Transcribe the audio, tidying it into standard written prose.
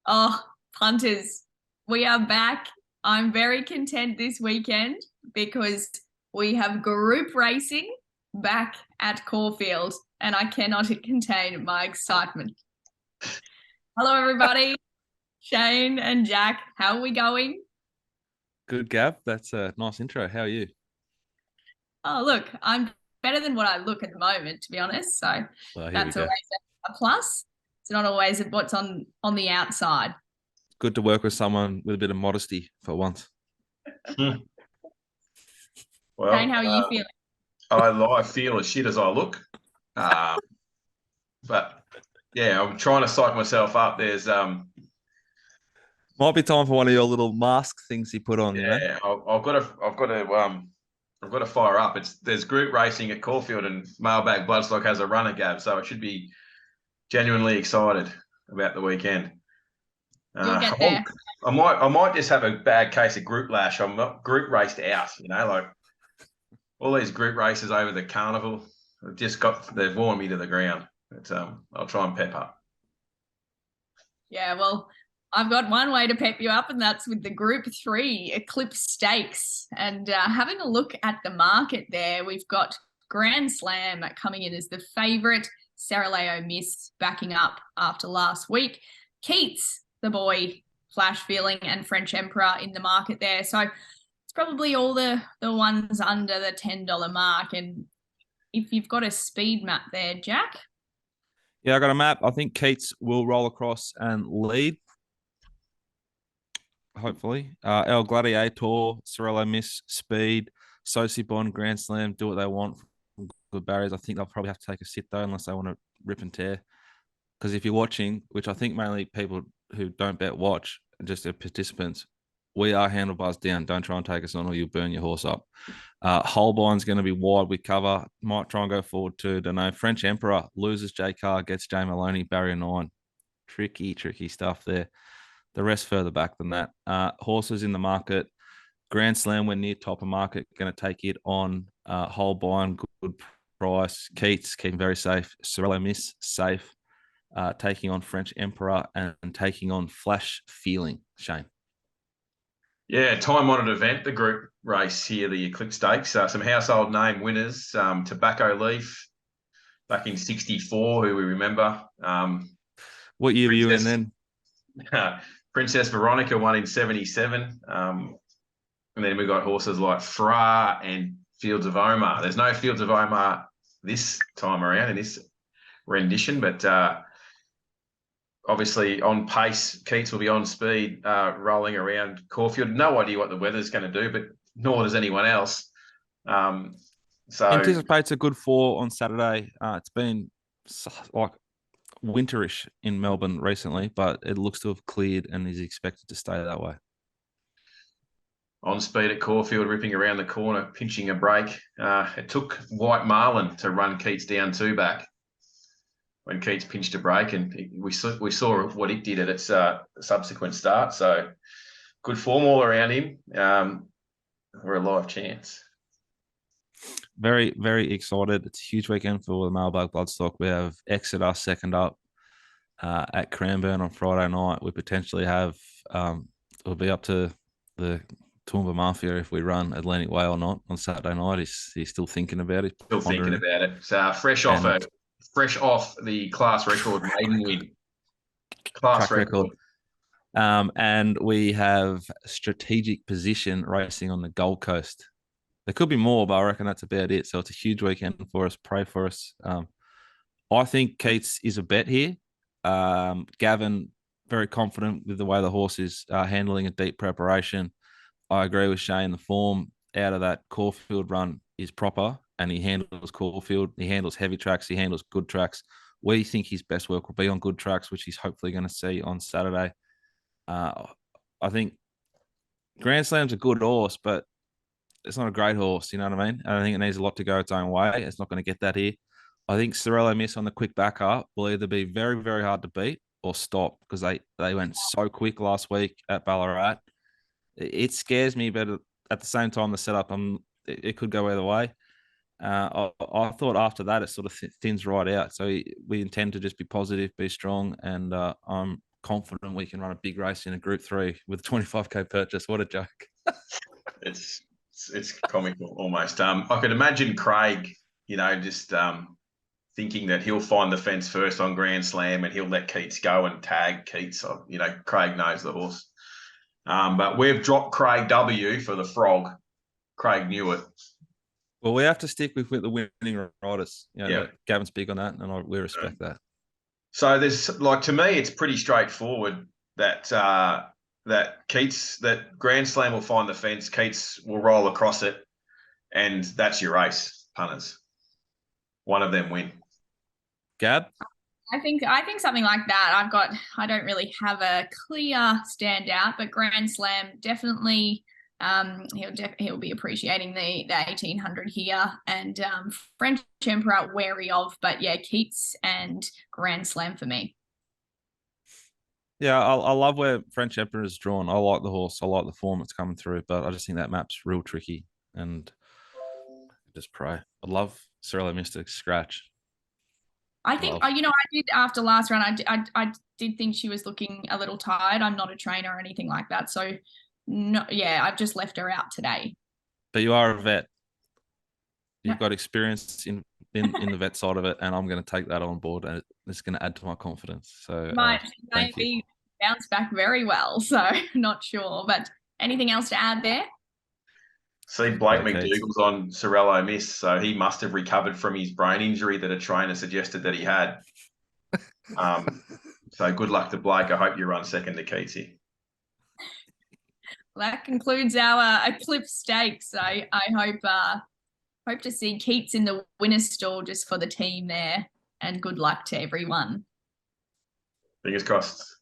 Oh, punters, we are back. I'm very content this weekend because we have group racing back at Caulfield, and I cannot contain my excitement. Hello, everybody. Shane and Jack, how are we going? Good, Gab. That's a nice intro. How are you? Oh, look, I'm better than what I look at the moment, to be honest. So Well, here we that's go. always a plus. It's not always what's on the outside. Good to work with someone with a bit of modesty for once. Hmm. Shane, Well, how are you feeling? I feel as shit as I look. Um, but yeah, I'm trying to psych myself up. There's Might be time for one of your little mask things you put on, you know? yeah, I've got to fire up. There's group racing at Caulfield and Mailbag Bloodstock has a runner, Gab, so I should be genuinely excited about the weekend. You'll get there. I might just have a bad case of group lash. I'm not group raced out, like all these group races over the carnival. They've worn me to the ground. But I'll try and pep up. Yeah, well, I've got one way to pep you up, and that's with the Group 3 Eclipse Stakes. And having a look at the market there, we've got Grand Slam coming in as the favourite. Ciurleo Miss backing up after last week. Keats, the boy, Flash Feeling, and French Emperor in the market there. So it's probably all the ones under the $10 mark. And if you've got a speed map there, Jack. Yeah, I got a map. I think Keats will roll across and lead. Hopefully. El Gladiator, Ciurleo Miss, Speed, Bond, Grand Slam, do what they want from good barriers. I think they'll probably have to take a sit though, unless they want to rip and tear. Because if you're watching, which I think mainly people who don't bet watch, just the participants, we are handlebars down. Don't try and take us on or you'll burn your horse up. Holbein's going to be wide with cover. Might try and go forward too. Don't know. French Emperor loses J Car, gets Jay Maloney, barrier 9. Tricky stuff there. The rest further back than that. Horses in the market. Grand Slam, we're near top of market. Going to take it on Holbein, good price. Keats, keeping very safe. Ciurleo Miss, safe. Taking on French Emperor and taking on Flash Feeling. Shane. Yeah, time-honoured event, the group race here, the Eclipse Stakes. Some household name winners, Tobacco Leaf back in '64, who we remember. What year were you in then? Princess Veronica won in '77. And then we got horses like Fra and Fields of Omar. There's no Fields of Omar this time around in this rendition, but obviously on pace. Keats will be on speed, rolling around Caulfield. No idea what the weather's going to do, but nor does anyone else. So anticipates a good 4 on Saturday. It's been like winterish in Melbourne recently, but it looks to have cleared and is expected to stay that way. On speed at Caulfield, ripping around the corner, pinching a break. It took White Marlin to run Keats down 2 back when Keats pinched a break, and we saw what it did at its subsequent start. So good form all around him. We're a live chance. Very, very excited. It's a huge weekend for the Mailbag Bloodstock. We have Exeter second up at Cranbourne on Friday night. We potentially have, it'll be up to the Toowoomba Mafia if we run Atlantic Way or not on Saturday night. He's still thinking about it. Still thinking about it. So fresh off the class record maiden win. Class record. And we have Strategic Position racing on the Gold Coast. There could be more, but I reckon that's about it. So it's a huge weekend for us. Pray for us. I think Keats is a bet here. Gavin, very confident with the way the horse is handling a deep preparation. I agree with Shane. The form out of that Caulfield run is proper, and he handles Caulfield. He handles heavy tracks. He handles good tracks. We think his best work will be on good tracks, which he's hopefully going to see on Saturday. I think Grand Slam's a good horse, but it's not a great horse. You know what I mean? I think it needs a lot to go its own way. It's not going to get that here. I think Ciurleo Miss on the quick back up will either be very, very hard to beat or stop because they went so quick last week at Ballarat. It scares me, but at the same time, the setup, it could go either way. I thought after that, it sort of thins right out. So we intend to just be positive, be strong, and I'm confident we can run a big race in a Group 3 with a 25k purchase. What a joke! It's comical almost. I could imagine Craig, just thinking that he'll find the fence first on Grand Slam and he'll let Keats go and tag Keats. Craig knows the horse. But we've dropped Craig W for the Frog. Craig knew it. Well, we have to stick with the winning riders. Yeah. Gavin's big on that, and we respect that. So there's to me, it's pretty straightforward that Grand Slam will find the fence, Keats will roll across it, and that's your race, punters. One of them win. Gab? I think something like that. I don't really have a clear standout, but Grand Slam definitely. He'll be appreciating the 1800 here, and French Emperor wary of, but yeah, Keats and Grand Slam for me. Yeah, I love where French Emperor is drawn. I like the horse. I like the form it's coming through, but I just think that map's real tricky, and just pray. I love Ciurleo Mystic scratch. I think I did after last round. I did think she was looking a little tired. I'm not a trainer or anything like that, so. No, yeah, I've just left her out today. But you are a vet. You've got experience in the vet side of it, and I'm going to take that on board, and it's going to add to my confidence. So might be bounce back very well. So not sure, but anything else to add there? See, Blake McDougall's on Ciurleo Miss, so he must have recovered from his brain injury that a trainer suggested that he had. So good luck to Blake. I hope you run second to Keatsy. That concludes our Eclipse Stakes. I hope to see Keats in the winner's stall just for the team there, and good luck to everyone. Fingers crossed.